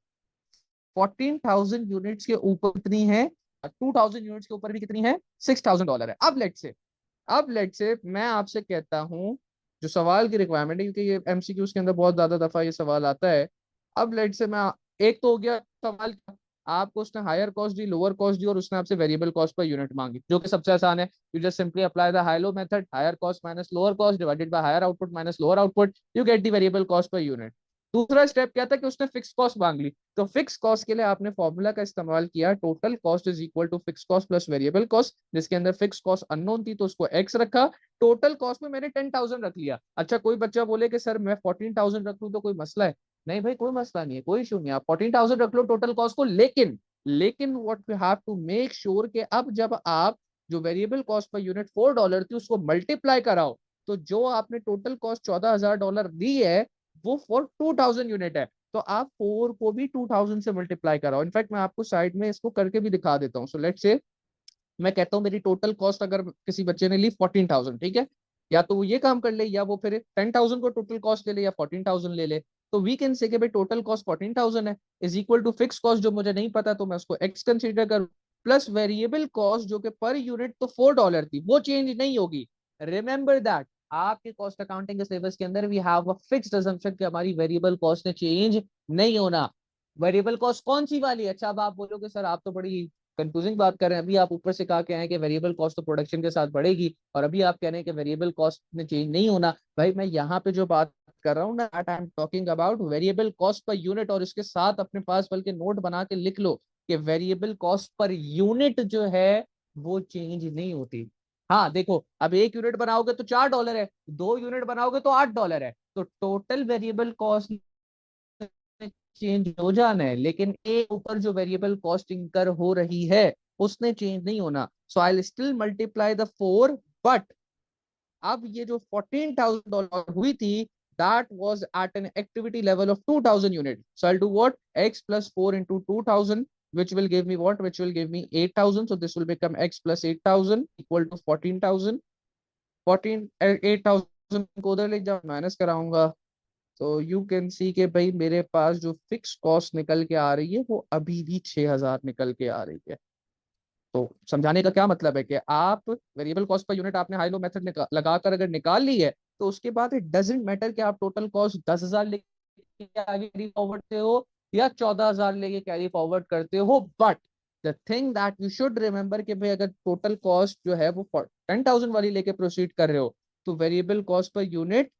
14,000 यूनिट्स के ऊपर कितनी है, 2,000 यूनिट्स के ऊपर भी कितनी है, $6,000 है। अब लेट से मैं आपसे कहता हूं, जो सवाल की रिक्वायरमेंट है, क्योंकि ये एमसीक्यूज के अंदर बहुत ज्यादा दफा ये सवाल आता है। अब लेट से मैं, एक तो हो गया सवाल, आपको उसने हायर कॉस्ट दी, लोअर कॉस्ट दी, और उसने आपसे वेरिएबल कॉस्ट पर यूनिट मांगी, जो कि सबसे आसान है। You just simply apply the high low method, higher cost minus lower cost divided by higher output minus lower output, you get the variable cost per unit. दूसरा step क्या था कि उसने फिक्स कॉस्ट मांग ली, तो फिक्स कॉस्ट के लिए आपने फॉर्मूला का इस्तेमाल किया, total cost is equal to fix cost plus variable cost, जिसके अंदर फिक्स कॉस्ट अननोन थी तो उसको एक्स रखा, टोटल कॉस्ट में मैंने 10,000 रख लिया। अच्छा, कोई बच्चा बोले कि सर मैं 14,000 रख लूं तो कोई मसला है? नहीं भाई, कोई मसला नहीं है, कोई इशू नहीं है, आप 14,000 रख लो टोटल कॉस्ट को, लेकिन what you have to make sure कि अब जब आप जो वेरिएबल कॉस्ट पर यूनिट $4 थी उसको मल्टीप्लाई कराओ, तो जो आपने टोटल कॉस्ट $14,000 दी है वो फॉर 2,000 यूनिट है, तो आप 4 को भी 2,000 से मल्टीप्लाई कराओ। इनफैक्ट मैं आपको साइड में इसको करके भी दिखा देता हूँ। सो लेट्स से मैं कहता हूँ मेरी टोटल कॉस्ट अगर किसी बच्चे ने ली 14,000, ठीक है, या तो वो ये काम कर ले, या वो फिर 10,000 को टोटल कॉस्ट ले ले, या 14,000 ले ले। तो वी कैन से कि भाई टोटल कॉस्ट 14,000 है, is equal to fix cost जो मुझे नहीं पता तो मैं उसको एक्स कंसीडर करूँ, प्लस वेरिएबल कॉस्ट जो कि पर यूनिट तो $4 थी, वो चेंज नहीं होगी। रिमेंबर दैट आपके कॉस्ट अकाउंटिंग के सिलेबस के अंदर we have a fixed assumption कि हमारी वेरिएबल कॉस्ट ने चेंज नहीं होना। वेरिएबल कॉस्ट कौन सी वाली है? अच्छा, अब आप बोलोगे सर आप तो बड़ी कंफ्यूजिंग बात कर रहे हैं, अभी आप ऊपर से कहा के आए कि वेरिएबल कॉस्ट तो प्रोडक्शन के साथ बढ़ेगी, और अभी आप कह रहे हैं कि वेरिएबल कॉस्ट में चेंज नहीं होना। भाई मैं यहाँ पे जो बात कर रहा हूँ ना, I am talking about variable cost per unit, और इसके साथ अपने पास बल्कि नोट बना के लिख लो कि वेरिएबल कॉस्ट पर यूनिट जो है वो चेंज नहीं होती। हाँ देखो, अब 1 यूनिट बनाओगे तो $4 है, 2 यूनिट बनाओगे तो $8 है, तो टोटल वेरिएबल कॉस्ट चेंज हो जाना है, लेकिन ए ऊपर जो वेरिएबल कॉस्ट इंकर हो रही है उसने चेंज नहीं होना। So I still multiply the 4, but अब ये जो $14,000 हुई थी that was at an activity level of 2,000 unit. So I'll do what? X plus 4 into 2,000, which will give me what? Which will give me 8,000. So this will become X plus 8,000 equal to 14,000. 8,000 को उधर ले जाओ, minus कराऊंगा, तो you can see के भाई मेरे पास जो फिक्स कॉस्ट निकल के आ रही है वो अभी भी 6,000 निकल के आ रही है। तो समझाने का क्या मतलब है कि आप वेरिएबल कॉस्ट पर यूनिट आपने हाई लो मेथड लगाकर अगर निकाल ली है, तो उसके बाद इट डजेंट मैटर कि आप टोटल कॉस्ट 10,000 लेके आगे कैरी फॉरवर्ड करते हो या 14,000 लेके कैरी फॉरवर्ड करते हो, but the thing that you should remember कि भाई अगर टोटल कॉस्ट जो है वो 10,000 वाली लेके प्रोसीड कर रहे हो, तो वेरिएबल कॉस्ट पर यूनिट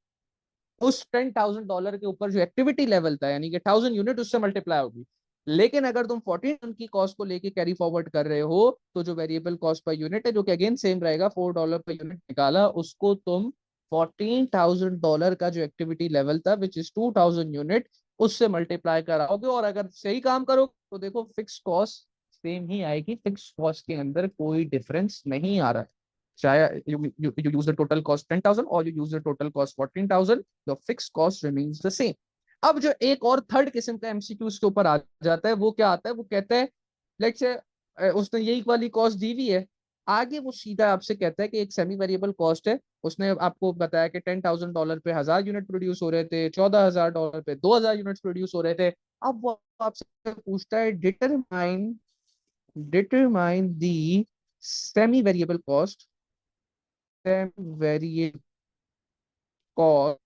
उस $10,000 के ऊपर जो एक्टिविटी लेवल था, यानी कि 1,000 यूनिट, उससे मल्टीप्लाई होगी। लेकिन अगर तुम 14 की कॉस्ट को लेके कैरी फॉरवर्ड कर रहे हो, तो जो वेरिएबल कॉस्ट पर यूनिट है जो कि अगेन सेम रहेगा, $4 पर यूनिट निकाला, उसको तुम $14,000 का जो एक्टिविटी लेवल था विच इज 2,000 यूनिट, उससे मल्टीप्लाई कराओगे, और अगर सही काम करो तो देखो फिक्स कॉस्ट सेम ही आएगी, फिक्स कॉस्ट के अंदर कोई डिफरेंस नहीं आ रहा है। चाहे you use the total cost 10,000 or you use the total cost 14,000, the fixed cost remains the same. अब जो एक और थर्ड किस्म का एमसीक्यू के ऊपर आ जाता है, वो क्या आता है, वो कहता है लेट्स से उसने यही वाली कॉस्ट दी हुई है, आगे वो सीधा आपसे कहता है कि एक सेमी वेरिएबल कॉस्ट है, उसने आपको बताया कि $10,000 पे 1,000 यूनिट प्रोड्यूस हो रहे थे, $14,000 पे 2,000 यूनिट प्रोड्यूस हो रहे थे। अब वो आपसे पूछता है determine the semi variable cost, variable cost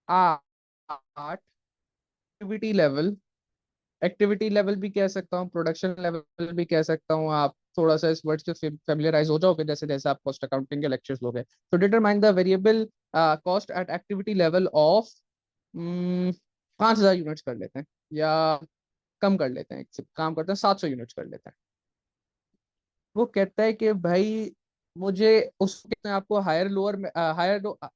आठ एक्टिविटी लेवल भी कह सकता हूँ, प्रोडक्शन लेवल भी कह सकता हूँ, आप थोड़ा सा इस वर्ड से फेमिलियराइज हो जाओगे जैसे जैसे आप कॉस्ट अकाउंटिंग के लेक्चर्स लोगे। तो determine the variable cost at activity level of 5,000 units कर लेते हैं, या कम कर लेते हैं, एक काम करते हैं 700 यूनिट्स कर लेते हैं। वो कहता है कि भाई मुझे उसके आपको हायर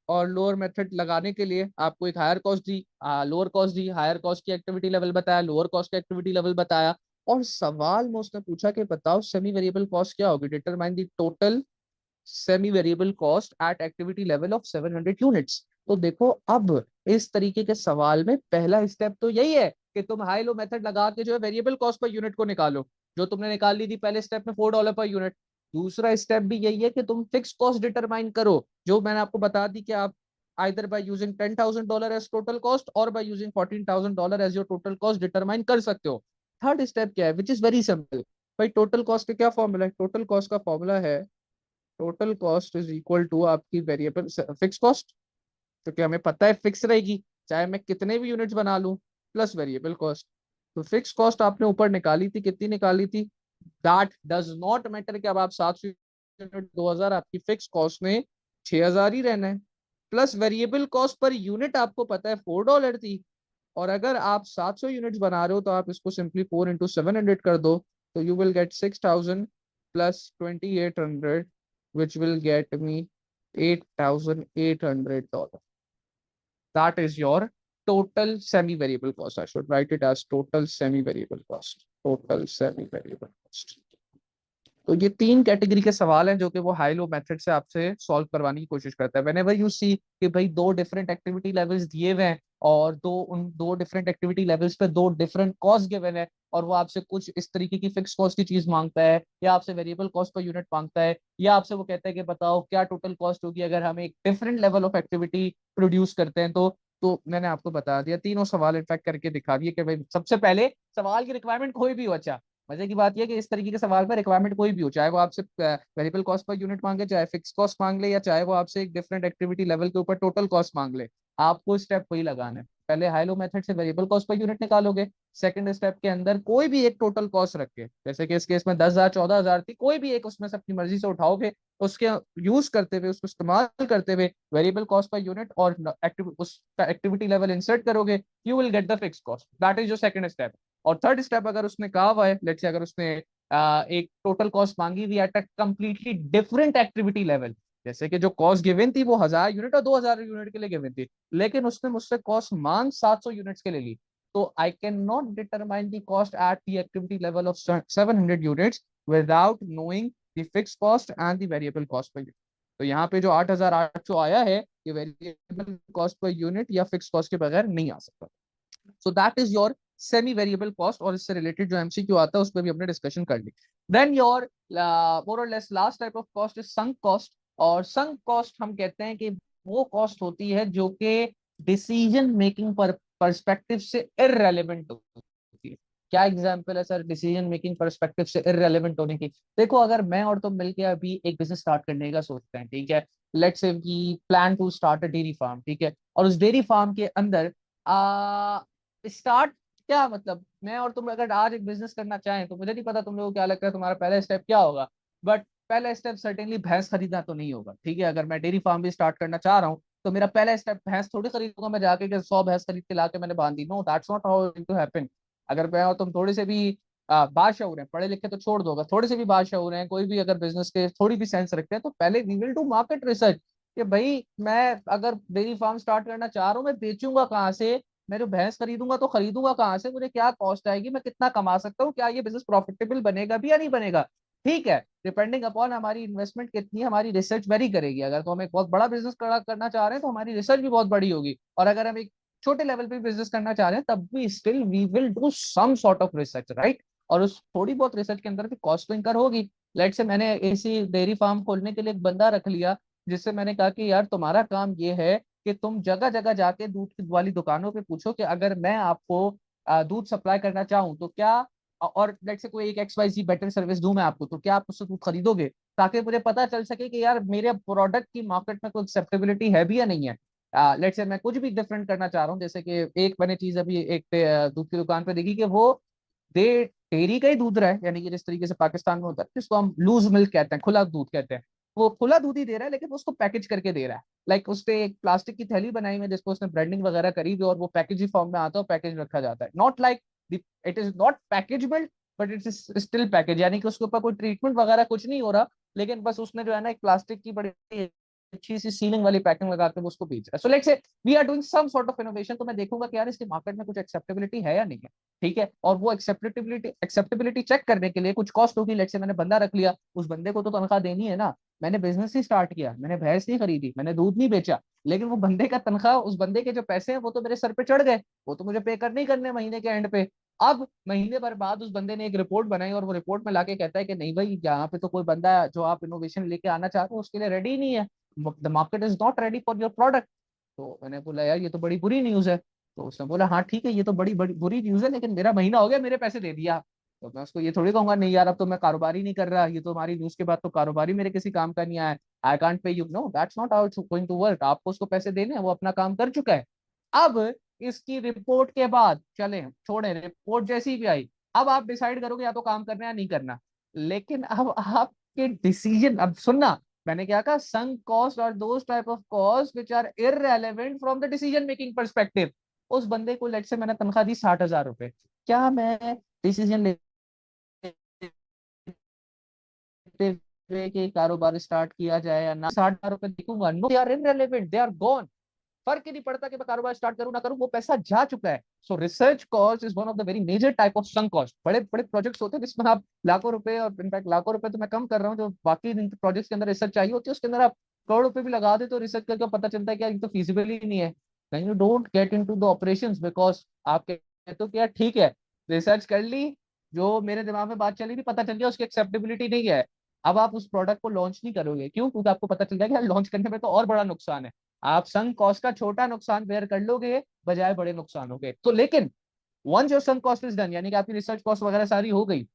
और लोअर मेथड लगाने के लिए आपको एक हायर कॉस्ट दी, लोअर कॉस्ट दी, हायर कॉस्ट की एक्टिविटी लेवल बताया, लोअर कॉस्ट का एक्टिविटी लेवल बताया, और सवाल में उसने पूछा कि बताओ सेमी वेरिएबल कॉस्ट क्या होगी, determine the total semi variable cost at activity level of 700 units. तो देखो अब इस तरीके के सवाल में पहला स्टेप तो यही है कि तुम हाई लो मेथड लगा के जो है वेरिएबल कॉस्ट पर यूनिट को निकालो, जो तुमने निकाल ली थी पहले स्टेप में $4 पर यूनिट। दूसरा स्टेप भी यही है कि तुम फिक्स कॉस्ट डिटरमाइन करो, जो मैंने आपको बता दी कि आप either by using $10,000 as total cost or by using $14,000 as your total cost determine कर सकते हो। थर्ड स्टेप क्या है, विच इज वेरी सिंपल। भाई टोटल कॉस्ट का क्या फॉर्मूला है, टोटल कॉस्ट का फॉर्मूला है total cost is equal to आपकी वेरिएबल फिक्स कॉस्ट, क्योंकि हमें पता है फिक्स रहेगी चाहे मैं कितने भी यूनिट्स बना लूं, प्लस वेरिएबल कॉस्ट। तो फिक्स कॉस्ट आपने ऊपर निकाली थी, कितनी निकाली थी, दैट डज नॉट मैटर कि अब आप 700 यूनिट 2000, आपकी फिक्स कॉस्ट में 6000 ही रहना है, plus variable cost per unit आपको पता है $4 थी। और अगर आप 700 यूनिट्स बना रहे हो तो आप इसको सिंपली 4 into 700 कर दो, तो you will get 6000 plus 2800 which will get me $8,800. That is your total semi-variable cost. I should write it as total semi-variable cost. Total semi-variable cost. तो ये तीन कैटेगरी के सवाल हैं जो कि वो हाई लो मेथड से आपसे सॉल्व करवाने की कोशिश करता है। व्हेनेवर यू सी कि भाई दो डिफरेंट एक्टिविटी लेवल्स दिए हुए हैं और उन दो डिफरेंट एक्टिविटी लेवल्स पे दो डिफरेंट कॉस्ट गिवन है, और वो आपसे कुछ इस तरीके की फिक्स कॉस्ट की चीज मांगता है, या आपसे वेरिएबल कॉस्ट पर यूनिट मांगता है, या आपसे वो कहता है कि बताओ क्या टोटल कॉस्ट होगी अगर हम एक different level of activity produce करते हैं। तो मैंने आपको बता दिया, तीनों सवाल इनफैक्ट करके दिखा दिए कि भाई सबसे पहले सवाल की रिक्वायरमेंट कोई भी हो, अच्छा मजे की बात यह कि इस तरीके के सवाल पर रिक्वायरमेंट कोई भी हो, चाहे वो आपसे वेरिएबल कॉस्ट पर यूनिट मांगे, चाहे फिक्स कॉस्ट मांग ले, या चाहे वो आपसे एक डिफरेंट एक्टिविटी लेवल के ऊपर टोटल कॉस्ट मांग ले, आपको स्टेप वही लगाना है। पहले हाई लो मेथड से वेरिएबल कॉस्ट पर यूनिट निकालोगे, सेकंड स्टेप के अंदर कोई भी एक टोटल कॉस्ट रख के, जैसे कि इस केस में 10,000 14,000 थी, कोई भी एक उसमें से अपनी मर्जी से उठाओगे, उसके यूज करते हुए उसको इस्तेमाल करते हुए वेरिएबल कॉस्ट पर यूनिट और उसका एक्टिविटी लेवल इंसर्ट करोगे, you will get the fix cost. That is your second step. और थर्ड स्टेप अगर उसने कहा हुआ है, लेट्स से अगर उसने एक टोटल कॉस्ट मांगी हुई at a completely different activity level, जैसे कि जो कॉस्ट गिवन थी वो 1000 यूनिट और 2000 यूनिट के लिए गिवन थी, लेकिन उसने मुझसे कॉस्ट मांग 700 यूनिट्स के लिए ली, तो I can not determine the cost at the activity level of 700 units without knowing the fix cost and the variable cost per unit. तो यहाँ पे जो 8800 आया है, ये वेरिएबल कॉस्ट पर यूनिट या फिक्स कॉस्ट के बगैर नहीं आ सकता। सो that is your semi variable cost, और इससे रिलेटेड जो एमसीक्यू आता है उस पर भी हमने डिस्कशन कर ली। देन योर मोर और less last type of cost is sunk cost. और संक कॉस्ट हम कहते हैं कि वो कॉस्ट होती है जो कि डिसीजन मेकिंग पर परस्पेक्टिव से इररेलेवेंट होती है। क्या एग्जांपल है सर डिसीजन मेकिंग परस्पेक्टिव से इररेलेवेंट होने की? देखो अगर मैं और तुम मिलके अभी एक बिजनेस स्टार्ट करने का सोचते हैं, ठीक है, let's say we plan to start a dairy farm, ठीक है, और उस डेयरी फार्म के अंदर स्टार्ट, क्या मतलब मैं और तुम अगर आज एक बिजनेस करना चाहें, तो मुझे नहीं पता तुम लोगों को क्या लगता है तुम्हारा पहला स्टेप क्या होगा, बट पहला स्टेप सर्टेनली भैंस खरीदना तो नहीं होगा, ठीक है। अगर मैं डेयरी फार्म भी स्टार्ट करना चाह रहा हूँ तो मेरा पहला स्टेप भैंस थोड़ी खरीदूंगा मैं जाके कि 100 भैंस खरीद के लाके मैंने बांध दी, no that's not how it to happen. अगर मैं और तुम थोड़े से भी बादशाहूर हैं, पढ़े लिखे तो छोड़ दो, अगर थोड़े से भी बादशाहूर हैं, कोई भी अगर बिजनेस के थोड़ी भी सेंस रखते हैं, तो पहले we will do market research कि भाई मैं अगर डेयरी फार्म स्टार्ट करना चाह रहा हूँ, मैं बेचूंगा कहाँ से, मैं जो भैंस खरीदूंगा तो खरीदूंगा कहाँ से, मुझे क्या कॉस्ट आएगी, मैं कितना कमा सकता हूँ, क्या ये बिजनेस प्रॉफिटेबल बनेगा भी या नहीं बनेगा। ठीक है, डिपेंडिंग अपॉन हमारी इन्वेस्टमेंट कितनी है, हमारी रिसर्च वेरी करेगी। अगर तो हम एक बहुत बड़ा बिजनेस करना चाह रहे हैं तो हमारी रिसर्च भी बहुत बड़ी होगी, और अगर हम एक छोटे लेवल पे बिजनेस करना चाह रहे हैं तब भी still we will do some sort of research, right. और उस थोड़ी बहुत रिसर्च के अंदर भी कॉस्ट तो इनकर होगी। लेट से मैंने ऐसी डेयरी फार्म खोलने के लिए एक बंदा रख लिया, जिससे मैंने कहा कि यार तुम्हारा काम ये है कि तुम जगह जगह जाके दूध वाली दुकानों पे पूछो कि अगर मैं आपको दूध सप्लाई करना चाहूँ तो क्या, और लेट से कोई एक XYZ बेटर सर्विस दूं मैं आपको, तो क्या आप उससे दूध खरीदोगे, ताकि मुझे पता चल सके कि यार मेरे प्रोडक्ट की मार्केट में कोई एक्सेप्टेबिलिटी है भी या नहीं है। लेट से मैं कुछ भी डिफरेंट करना चाह रहा हूँ, जैसे कि एक मैंने चीज अभी एक दूध की दुकान पे देखी कि वो दे डेयरी का ही दूध रहा है, यानी कि जिस तरीके से पाकिस्तान में होता है जिसको हम लूज मिल्क कहते हैं, खुला दूध कहते हैं, वो खुला दूध ही दे रहा है लेकिन उसको पैकेज करके दे रहा है। लाइक उसने एक प्लास्टिक की थैली बनाई है जिसको उसने ब्रांडिंग वगैरह करी हुई, और वो पैकेज फॉर्म में आता है और पैकेज रखा जाता है, not like it is not packagement but it is still package, यानी कि उसके ऊपर कोई ट्रीटमेंट वगैरह कुछ नहीं हो रहा, लेकिन बस उसने जो है ना एक प्लास्टिक की बड़ी अच्छी सी सीलिंग वाली पैकिंग लगा के वो उसको बेच रहा है। So let's say we are doing some sort of innovation, तो मैं देखूंगा कि यार इसके मार्केट में कुछ एक्सेप्टेबिलिटी है या नहीं है, ठीक है। और वो एक्सेप्टेबिलिटी चेक करने के लिए कुछ कॉस्ट होगी। लेट्स से मैंने बंदा रख लिया, उस बंदे को तो तनख्वाह देनी है ना। मैंने बिजनेस ही स्टार्ट किया, मैंने भैंस नहीं खरीदी, मैंने दूध नहीं बेचा, लेकिन वो बंदे का तनख्वाह, उस बंदे के जो पैसे हैं वो तो मेरे सर पे चढ़ गए, वो तो मुझे पे करने ही करने महीने के एंड पे। अब महीने भर बाद उस बंदे ने एक रिपोर्ट बनाई और वो रिपोर्ट में लाके कहता है कि नहीं भाई, यहाँ पे तो कोई बंदा जो आप इनोवेशन लेके आना चाहते हो उसके लिए रेडी नहीं है, the market is not ready for your product. तो मैंने बोला यार ये तो बड़ी बुरी न्यूज है। तो उसने बोला हाँ ठीक है, ये तो बड़ी बड़ी बुरी न्यूज है, लेकिन मेरा महीना हो गया, मेरे पैसे दे दिया। तो मैं उसको ये थोड़ी कहूंगा नहीं यार अब तो मैं कारोबार ही नहीं कर रहा, ये तो हमारी न्यूज के बाद तो कारोबारी मेरे किसी काम का नहीं आया, I can't pay you, no that's not how it's going to work. आपको उसको पैसे देने हैं, वो अपना काम कर चुका है। अब इसकी रिपोर्ट के बाद चले छोड़े, रिपोर्ट जैसी भी आई, अब आप डिसाइड करोगे या तो काम करना है या नहीं करना। लेकिन अब आपके डिसीजन, अब सुनना, मैंने क्या कहा, sunk cost और those type of costs which are irrelevant from the decision making perspective। उस बंदे को लेट से मैंने तनख्वाह दी 60,000 रुपए, क्या मैं डिसीजन लेते हुए कि कारोबार स्टार्ट किया जाए या ना, 60,000 रुपए देखूंगा? No, they are irrelevant, they are gone. फर्क ही नहीं पड़ता कि मैं कारोबार स्टार्ट करूं ना करूं, वो पैसा जा चुका है। So research cost is one of the very major type of sunk cost. बड़े बड़े प्रोजेक्ट्स होते हैं जिसमें आप लाखों रुपए, और इनफैक्ट लाखों रुपए तो मैं कम कर रहा हूँ, जो बाकी प्रोजेक्ट्स के अंदर रिसर्च चाहिए होती है उसके अंदर आप करोड़ रुपए भी लगा दे तो रिसर्च करके पता चलता है कि यार ये तो फिजिबल ही नहीं है। Then you don't get into the operations, because आप कहते हो कि यार ठीक है, रिसर्च कर ली, जो मेरे दिमाग में बात चली थी पता चल गया उसकी एक्सेप्टेबिलिटी नहीं है। अब आप उस प्रोडक्ट को लॉन्च नहीं करोगे, क्यों? क्योंकि आपको पता चल जाएगा लॉन्च करने में तो और बड़ा नुकसान है। आप संक कॉस्ट का छोटा नुकसान बेयर कर लोगे बजाय बड़े नुकसानों के। तो लेकिन once your sunk cost is done, यानी कि आपकी रिसर्च कॉस्ट वगैरह सारी हो गई,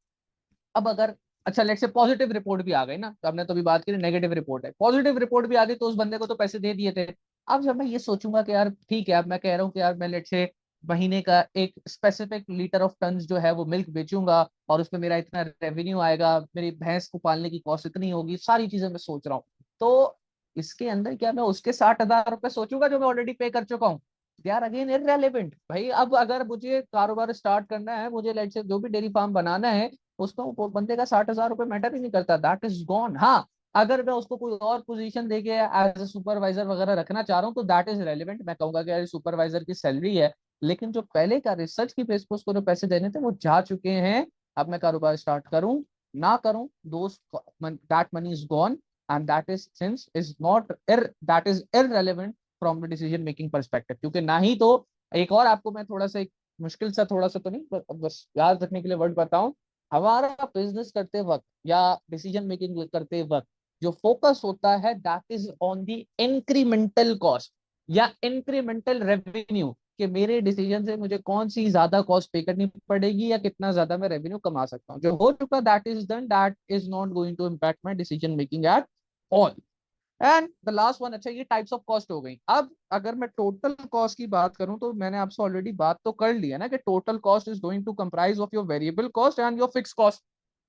अब अगर, अच्छा लेट्स से पॉजिटिव रिपोर्ट भी आ गई ना, तो हमने तो अभी बात की नेगेटिव रिपोर्ट है, पॉजिटिव रिपोर्ट भी आ गई, तो उस बंदे को तो पैसे दे दिए थे। अब जब मैं ये सोचूंगा कि यार ठीक है, अब मैं कह रहा हूँ कि यार मैं लेट्स से महीने का एक स्पेसिफिक लीटर ऑफ टन जो है वो मिल्क बेचूंगा और उसमें मेरा इतना रेवेन्यू आएगा, मेरी भैंस को पालने की कॉस्ट इतनी होगी, सारी चीजें मैं सोच रहा हूँ। तो इसके अंदर क्या मैं उसके 60,000 रुपए सोचूंगा जो मैं ऑलरेडी पे कर चुका हूँ? दे आर अगेन इररेलेवेंट भाई। अब अगर मुझे कारोबार स्टार्ट करना है, मुझे लेट से जो भी डेयरी फार्म बनाना है, उसको वो बंदे का 60,000 रुपए मैटर ही नहीं करता, दैट इज गॉन। हाँ, अगर मैं उसको कोई और पोजीशन देके एज ए सुपरवाइजर वगैरह रखना चाह रहा हूँ तो दैट इज रेलिवेंट, मैं कहूंगा कि यार सुपरवाइजर की सैलरी है। लेकिन जो पहले का रिसर्च की बेस पर उसको जो पैसे देने थे वो जा चुके हैं। अब मैं कारोबार स्टार्ट करूं ना करूं, दोस्त, that money is gone, and that is since is not that is irrelevant from the decision making perspective. क्योंकि ना ही तो, एक और आपको मैं थोड़ा सा एक मुश्किल सा, थोड़ा सा तो नहीं, बस याद रखने के लिए वर्ड बताऊं, हमारा बिजनेस करते वक्त या डिसीजन मेकिंग करते वक्त जो फोकस होता है that is on the incremental cost या इंक्रीमेंटल रेवेन्यू, कि मेरे डिसीजन से मुझे कौन सी ज्यादा कॉस्ट पे करनी पड़ेगी या कितना ज्यादा मैं रेवेन्यू कमा सकता हूँ। जो हो चुका that is done, that is not going to impact my decision making at all. And the last one, अच्छा ये टाइप्स ऑफ कॉस्ट हो गई। अब अगर मैं टोटल कॉस्ट की बात करूं तो मैंने आपसे ऑलरेडी बात तो कर ली है ना कि total cost is going to comprise of your variable cost and your fix cost.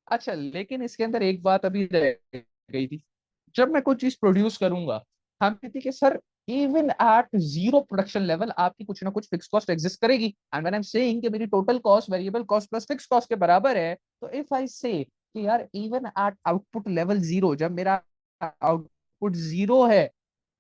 अच्छा लेकिन इसके अंदर एक बात अभी रह गई थी, जब मैं कोई चीज प्रोड्यूस करूंगा, हम कहते कि sir even at zero production level आपकी कुछ ना कुछ फिक्स कॉस्ट एग्जिस्ट करेगी। And when I am saying कि मेरी total cost variable cost plus fix cost के बराबर है, तो इफ आई से कि यार even at output level zero, जब मेरा आउटपुट जीरो है,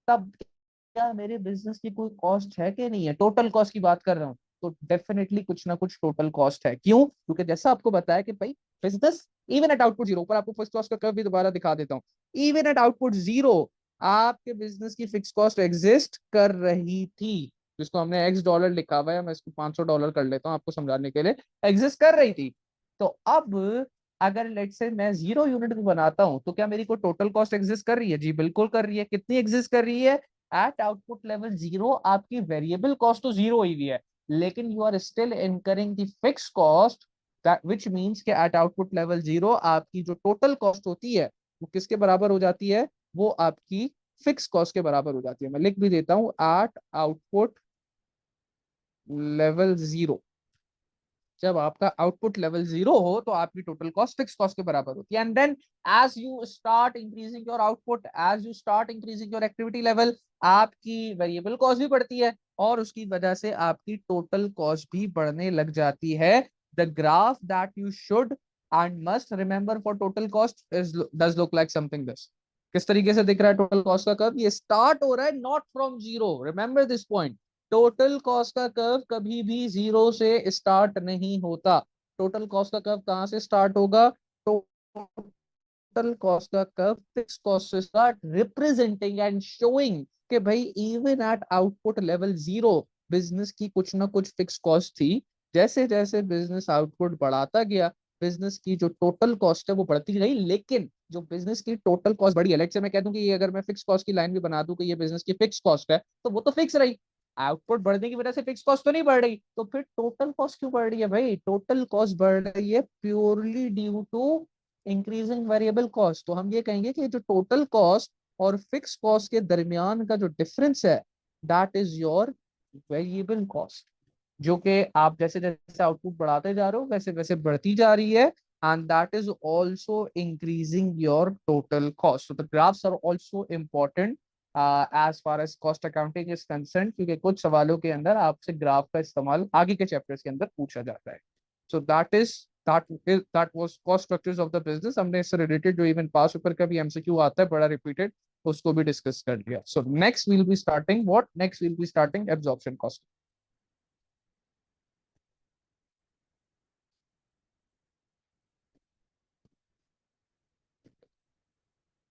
तब क्या मेरे बिजनेस की कोई कॉस्ट है कि नहीं है? टोटल कॉस्ट की बात कर रहा हूँ, तो डेफिनेटली कुछ ना कुछ टोटल कॉस्ट है। क्यों? क्योंकि जैसा आपको बताया कि भाई business even at output zero, ऊपर आपको फिक्स कॉस्ट का कर्व भी दोबारा दिखा देता हूँ, इवन एट आउटपुट जीरो आपके बिजनेस की फिक्स कॉस्ट एग्जिस्ट कर रही थी, जिसको हमने एक्स डॉलर लिखा हुआ है, मैं इसको $500 कर लेता हूँ आपको समझाने के लिए, एग्जिस्ट कर रही थी। तो अब अगर लेट से मैं 0 यूनिट भी बनाता हूं तो क्या मेरी को टोटल कॉस्ट एग्जिस्ट कर रही है? जी बिल्कुल कर रही है। कितनी एग्जिस्ट कर रही है? एट आउटपुट लेवल जीरो आपकी वेरिएबल कॉस्ट तो जीरो हुई है, लेकिन you are still incurring the fix cost, which means के एट आउटपुट लेवल जीरो आपकी जो टोटल कॉस्ट होती है वो किसके बराबर हो जाती है? वो आपकी फिक्स कॉस्ट के बराबर हो जाती है। मैं लिख भी देता हूं, एट आउटपुट लेवल जीरो, जब आपका आउटपुट लेवल जीरो हो तो आपकी टोटल कॉस्ट फिक्स कॉस्ट के बराबर होती है। And then as you start increasing your output, as you start increasing your activity level, आपकी वेरिएबल कॉस्ट भी बढ़ती है और उसकी वजह से आपकी टोटल कॉस्ट भी बढ़ने लग जाती है। The graph that you should and must remember for total cost is does look like something this. किस तरीके से दिख रहा है टोटल कॉस्ट का कर्व? ये स्टार्ट हो रहा है not from zero, remember this point. Total cost का कर्व कभी भी जीरो से स्टार्ट नहीं होता। टोटल कॉस्ट का कर्व कहां से स्टार्ट होगा? टोटल कॉस्ट का कर्व फिक्स कॉस्ट से स्टार्ट रिप्रेजेंटिंग एंड शोइंग कि भाई even at output level zero business की कुछ ना कुछ फिक्स कॉस्ट थी। जैसे जैसे बिजनेस आउटपुट बढ़ाता गया, बिजनेस की जो टोटल कॉस्ट है वो बढ़ती गई, लेकिन जो बिजनेस की टोटल कॉस्ट बढ़ी है, लेट्स से मैं कह दूं कि ये अगर मैं फिक्स कॉस्ट की लाइन भी बना दूं कि ये बिजनेस की फिक्स कॉस्ट है, तो वो तो फिक्स रही। आउटपुट बढ़ने की वजह से फिक्स कॉस्ट तो नहीं बढ़ रही, तो फिर टोटल कॉस्ट क्यों बढ़ रही है भाई? टोटल कॉस्ट बढ़ रही है purely due to increasing variable cost. तो हम ये कहेंगे कि जो टोटल कॉस्ट और फिक्स कॉस्ट के दरमियान का जो डिफरेंस है, that is your variable cost, जो कि आप जैसे जैसे आउटपुट बढ़ाते जा रहे हो वैसे वैसे बढ़ती जा रही है, and that is also increasing your total cost. So the graphs are also important as far as cost accounting is concerned, क्योंकि कुछ सवालों के अंदर आपसे ग्राफ का इस्तेमाल आगे के चैप्टर्स के अंदर पूछा जाता है। So that was cost structures of the business। हमने इससे रिलेटेड जो इवन पास पेपर का भी एमसीक्यू आता है बड़ा रिपीटेड, उसको भी डिस्कस कर लिया। So next we'll be starting what? Next we'll be starting absorption cost।